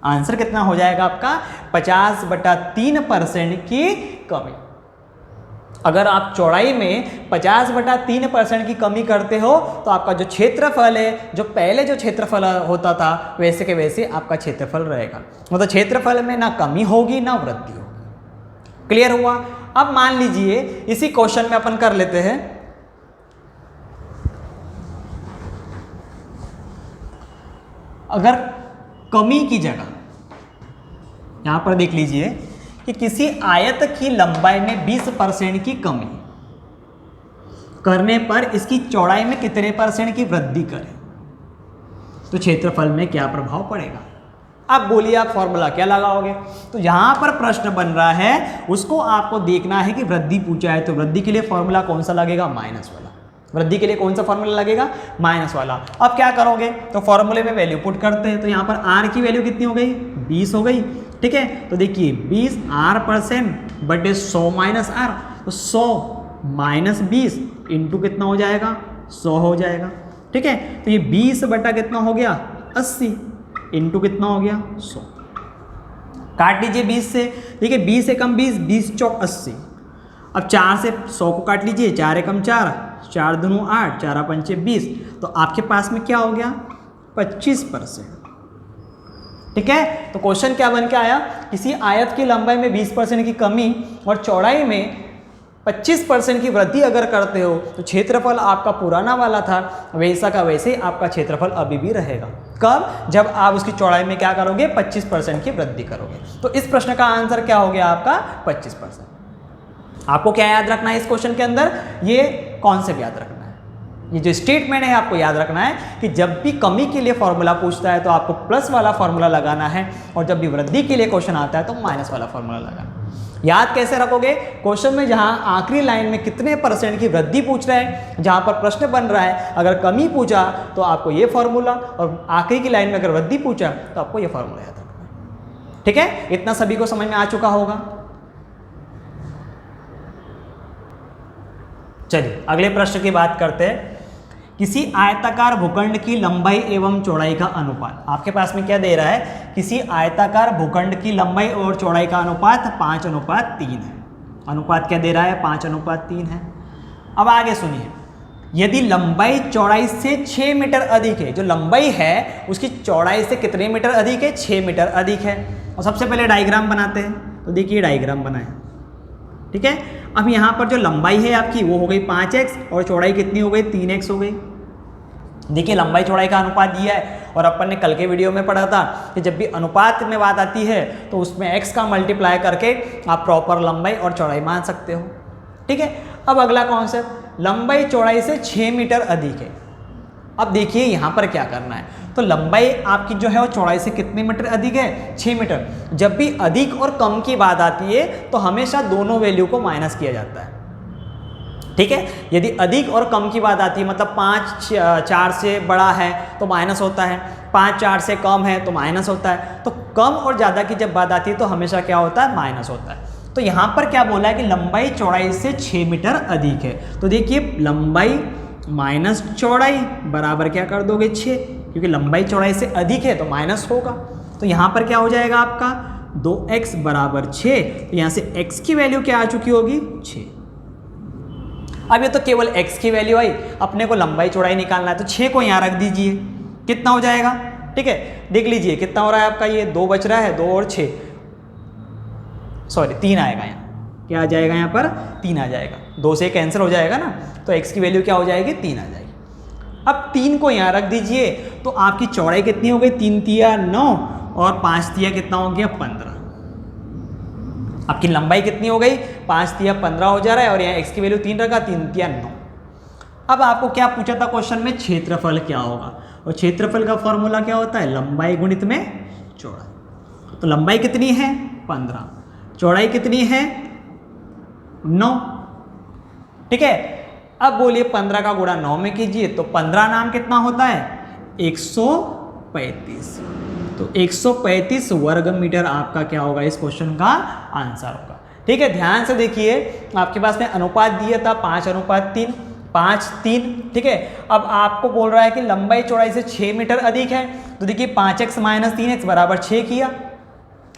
आंसर कितना हो जाएगा आपका, 50 बटा 3% की कमी। अगर आप चौड़ाई में 50 बटा 3% की कमी करते हो तो आपका जो क्षेत्रफल है, जो पहले जो क्षेत्रफल होता था वैसे के वैसे आपका क्षेत्रफल रहेगा, मतलब क्षेत्रफल में ना कमी होगी ना वृद्धि होगी। क्लियर हुआ? अब मान लीजिए इसी क्वेश्चन में अपन कर लेते हैं, अगर कमी की जगह यहां पर देख लीजिए कि किसी आयत की लंबाई में 20% की कमी करने पर इसकी चौड़ाई में कितने % की वृद्धि करें तो क्षेत्रफल में क्या प्रभाव पड़ेगा। अब बोलिए आप फॉर्मूला क्या लगाओगे। तो यहाँ पर प्रश्न बन रहा है, उसको आपको देखना है कि वृद्धि पूछा है, तो वृद्धि के लिए फॉर्मूला कौन सा लगेगा, माइनस वाला। वृद्धि के लिए कौन सा फॉर्मूला लगेगा, माइनस वाला। अब क्या करोगे, तो फॉर्मूले में वैल्यू पुट करते हैं। तो यहाँ पर r की वैल्यू कितनी हो गई, 20 हो गई, ठीक है। तो देखिए 20 r% बटे 100 माइनस r, तो 100 माइनस 20 इंटू कितना हो जाएगा, 100 हो जाएगा, ठीक है। तो ये 20 बटा कितना हो गया, 80 इंटू कितना हो गया, 100। काट लीजिए 20 से, देखिए 20 से कम 20, 20 चौक 80। अब 4 से 100 को काट लीजिए, 4 एकम 4, 4 दूनी 8, 4 पंचे 20, तो आपके पास में क्या हो गया, 25%, ठीक है। तो क्वेश्चन क्या बन के आया, किसी आयत की लंबाई में 20% की कमी और चौड़ाई में 25% की वृद्धि अगर करते हो तो क्षेत्रफल आपका पुराना वाला था वैसा का वैसे आपका क्षेत्रफल अभी भी रहेगा। कब, जब आप उसकी चौड़ाई में क्या करोगे, 25% की वृद्धि करोगे। तो इस प्रश्न का आंसर क्या हो गया आपका, 25%। आपको क्या याद रखना है इस क्वेश्चन के अंदर, ये कॉन्सेप्ट याद रखना है, ये जो स्टेटमेंट है आपको याद रखना है कि जब भी कमी के लिए फॉर्मूला पूछता है तो आपको प्लस वाला फॉर्मूला लगाना है, और जब भी वृद्धि के लिए क्वेश्चन आता है तो माइनस वाला फॉर्मूला लगाना है। याद कैसे रखोगे, क्वेश्चन में जहां आखिरी लाइन में कितने % की वृद्धि पूछ रहा है, जहां पर प्रश्न बन रहा है अगर कमी पूछा तो आपको ये फॉर्मूला, और आखिरी की लाइन में अगर वृद्धि पूछा तो आपको ये फॉर्मूला याद रखना है, ठीक है। इतना सभी को समझ में आ चुका होगा। चलिए अगले प्रश्न की बात करते हैं। किसी आयताकार भूखंड की लंबाई एवं चौड़ाई का अनुपात, आपके पास में क्या दे रहा है, किसी आयताकार भूखंड की लंबाई और चौड़ाई का अनुपात 5:3 है। अनुपात क्या दे रहा है, 5:3 है। अब आगे सुनिए, यदि लंबाई चौड़ाई से 6 मीटर अधिक है, जो लंबाई है उसकी चौड़ाई से कितने मीटर अधिक है, 6 मीटर अधिक है। और सबसे पहले डायग्राम बनाते हैं, तो देखिए डायग्राम बनाए, ठीक है। अब यहाँ पर जो लंबाई है आपकी वो हो गई 5x और चौड़ाई कितनी हो गई, 3x हो गई। देखिए लंबाई चौड़ाई का अनुपात दिया है, और अपन ने कल के वीडियो में पढ़ा था कि जब भी अनुपात में बात आती है तो उसमें x का मल्टीप्लाई करके आप प्रॉपर लंबाई और चौड़ाई मान सकते हो, ठीक है। अब अगला कॉन्सेप्ट, लंबाई चौड़ाई से 6 मीटर अधिक है। अब देखिए यहाँ पर क्या करना है, तो लंबाई आपकी जो है वो चौड़ाई से कितने मीटर अधिक है, 6 मीटर। जब भी अधिक और कम की बात आती है तो हमेशा दोनों वैल्यू को माइनस किया जाता है, ठीक है। यदि अधिक और कम की बात आती है, मतलब 5 4 से बड़ा है तो माइनस होता है, 5 4 से कम है तो माइनस होता है। तो कम और ज़्यादा की जब बात आती है तो हमेशा क्या होता है, माइनस होता है। तो यहाँ पर क्या बोला है कि लंबाई चौड़ाई से 6 मीटर अधिक है। तो देखिए लंबाई माइनस चौड़ाई बराबर क्या कर दोगे, 6, क्योंकि लंबाई चौड़ाई से अधिक है तो माइनस होगा। तो यहाँ पर क्या हो जाएगा आपका 2x बराबर 6। तो यहाँ से x की वैल्यू क्या आ चुकी होगी, 6। अब ये तो केवल x की वैल्यू आई, अपने को लंबाई चौड़ाई निकालना है, तो 6 को यहाँ रख दीजिए, कितना हो जाएगा, ठीक है। देख लीजिए कितना हो रहा है आपका, ये 2 बच रहा है, 2 और 6, सॉरी 3 आएगा यहाँ, क्या आ जाएगा यहाँ पर, 3 आ जाएगा, 2 से कैंसिल हो जाएगा ना, तो x की वैल्यू क्या हो जाएगी, 3 आ जाएगी। अब 3 को यहाँ रख दीजिए, तो आपकी चौड़ाई कितनी हो गई, 3 तिया 9 और 5 तिया कितना हो गया, 15। आपकी लंबाई कितनी हो गई, 5 तिया 15 हो जा रहा है, और यहाँ x की वैल्यू 3 रखा, 3 तिया 9। अब आपको क्या पूछा था क्वेश्चन में, क्षेत्रफल क्या होगा, और क्षेत्रफल का फॉर्मूला क्या होता है, लंबाई गुणित में चौड़ाई। तो लंबाई कितनी है, 15, चौड़ाई कितनी है, 9, ठीक है। अब बोलिए 15 का गुणा 9 में कीजिए, तो 15 नाम कितना होता है, 135। तो 135 वर्ग मीटर आपका क्या होगा, इस क्वेश्चन का आंसर होगा, ठीक है। ध्यान से देखिए, आपके पास में अनुपात दिया था 5:3, 5:3, ठीक है। अब आपको बोल रहा है कि लंबाई चौड़ाई से 6 मीटर अधिक है, तो देखिए 5x माइनस 3x बराबर 6 किया,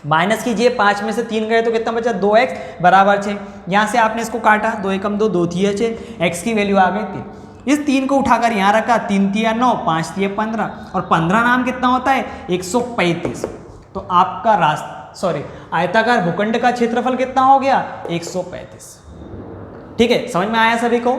माइनस कीजिए, 5 में से 3 गए तो कितना बचा, 2x बराबर 6। यहाँ से आपने इसको काटा, 2 एकम 2, 2 तिया 6, x की वैल्यू आ गई 3। इस 3 को उठाकर यहाँ रखा, 3 तिया 9, 5 तिया 15, और 15 नाम कितना होता है, 135। तो आपका आयताकार भूखंड का क्षेत्रफल कितना हो गया, 135, ठीक है। समझ में आया सभी को।